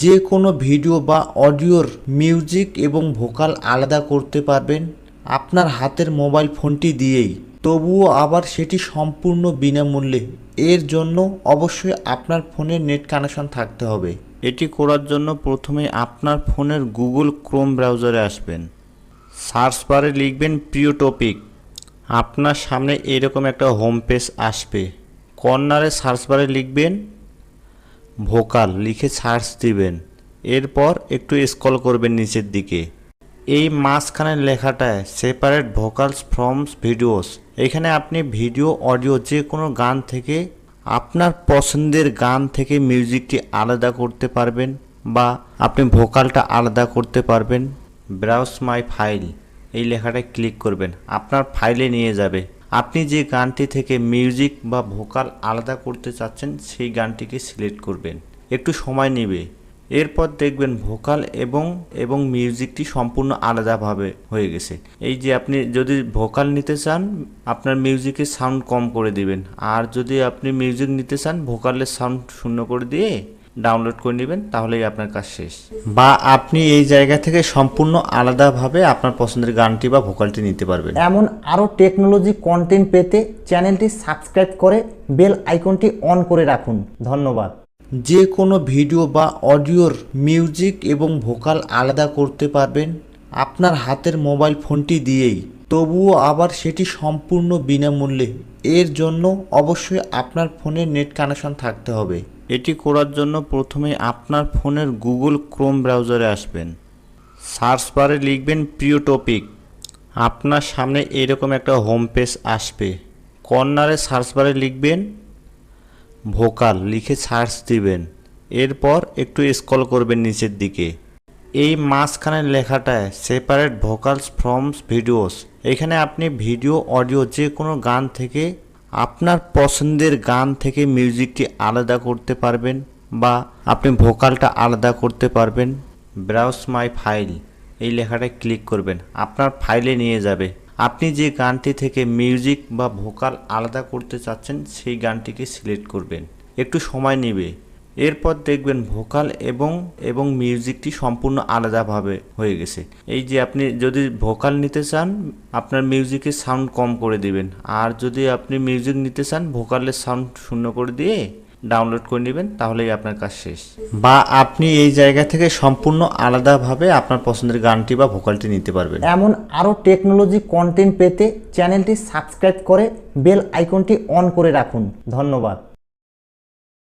যে কোনো ভিডিও বা অডিওর মিউজিক এবং ভোকাল আলাদা করতে পারবেন আপনার হাতের মোবাইল ফোনটি দিয়েই, তবুও আবার সেটি সম্পূর্ণ বিনামূল্যে। এর জন্য অবশ্যই আপনার ফোনে নেট কানেকশন থাকতে হবে। এটি করার জন্য প্রথমে আপনার ফোনের গুগল ক্রোম ব্রাউজারে আসবেন। সার্চ বারে লিখবেন প্রিয় টপিক। আপনার সামনে এরকম একটা হোম পেজ আসবে। কর্নারে সার্চ বারে লিখবেন ভোকাল, লিখে সার্চ দিবেন। এরপর একটু স্ক্রল করবেন নিচের দিকে। এই মাঝখানের লেখাটায় সেপারেট ভোকালস ফ্রম ভিডিওস, এখানে আপনি ভিডিও অডিও যে কোনো গান থেকে আপনার পছন্দের গান থেকে মিউজিকটি আলাদা করতে পারবেন বা আপনি ভোকালটা আলাদা করতে পারবেন। ব্রাউজ মাই ফাইল এই লেখাটায় ক্লিক করবেন, আপনার ফাইলে নিয়ে যাবে। আপনি যে গানটি থেকে মিউজিক বা ভোকাল আলাদা করতে চাচ্ছেন সেই গানটিকে সিলেক্ট করবেন, একটু সময় নেবে। এরপর দেখবেন ভোকাল এবং মিউজিকটি সম্পূর্ণ আলাদাভাবে হয়ে গেছে। এই যে আপনি যদি ভোকাল নিতে চান আপনার মিউজিকের সাউন্ড কম করে দিবেন, আর যদি আপনি মিউজিক নিতে চান ভোকালের সাউন্ড শূন্য করে দিয়ে ডাউনলোড করে নেবেন, তাহলেই আপনার কাজ শেষ। বা আপনি এই জায়গা থেকে সম্পূর্ণ আলাদাভাবে আপনার পছন্দের গানটি বা ভোকালটি নিতে পারবেন। এমন আরও টেকনোলজি কন্টেন্ট পেতে চ্যানেলটি সাবস্ক্রাইব করে বেল আইকনটি অন করে রাখুন। ধন্যবাদ। যে কোনো ভিডিও বা অডিওর মিউজিক এবং ভোকাল আলাদা করতে পারবেন আপনার হাতের মোবাইল ফোনটি দিয়েই, তবুও আবার সেটি সম্পূর্ণ বিনামূল্যে। এর জন্য অবশ্যই আপনার ফোনে নেট কানেকশন থাকতে হবে। এটি করার জন্য প্রথমে আপনার ফোনের গুগল ক্রোম ব্রাউজারে আসবেন। সার্চ বারে লিখবেন প্রিয় টপিক। আপনার সামনে এরকম একটা হোম পেজ আসবে। কর্নারে সার্চ বারে লিখবেন ভোকাল, লিখে সার্চ দিবেন। এরপর একটু স্ক্রল করবেন নিচের দিকে। এই মাঝখানের লেখাটায় সেপারেট ভোকালস ফ্রম ভিডিওস, এখানে আপনি ভিডিও অডিও যে কোনো গান থেকে আপনার পছন্দের গান থেকে মিউজিকটি আলাদা করতে পারবেন বা আপনি ভোকালটা আলাদা করতে পারবেন। ব্রাউজ মাই ফাইল এই লেখাটায় ক্লিক করবেন, আপনার ফাইলে নিয়ে যাবে। আপনি যে গানটি থেকে মিউজিক বা ভোকাল আলাদা করতে চাচ্ছেন সেই গানটিকে সিলেক্ট করবেন, একটু সময় নেবে। এরপর দেখবেন ভোকাল এবং মিউজিকটি সম্পূর্ণ আলাদাভাবে হয়ে গেছে। এই যে আপনি যদি ভোকাল নিতে চান আপনার মিউজিকের সাউন্ড কম করে দিবেন, আর যদি আপনি মিউজিক নিতে চান ভোকালের সাউন্ড শূন্য করে দিয়ে ডাউনলোড করে নেবেন, তাহলেই আপনার কাজ শেষ। বা আপনি এই জায়গা থেকে সম্পূর্ণ আলাদাভাবে আপনার পছন্দের গানটি বা ভোকালটি নিতে পারবেন। এমন আরও টেকনোলজি কন্টেন্ট পেতে চ্যানেলটি সাবস্ক্রাইব করে বেল আইকনটি অন করে রাখুন। ধন্যবাদ।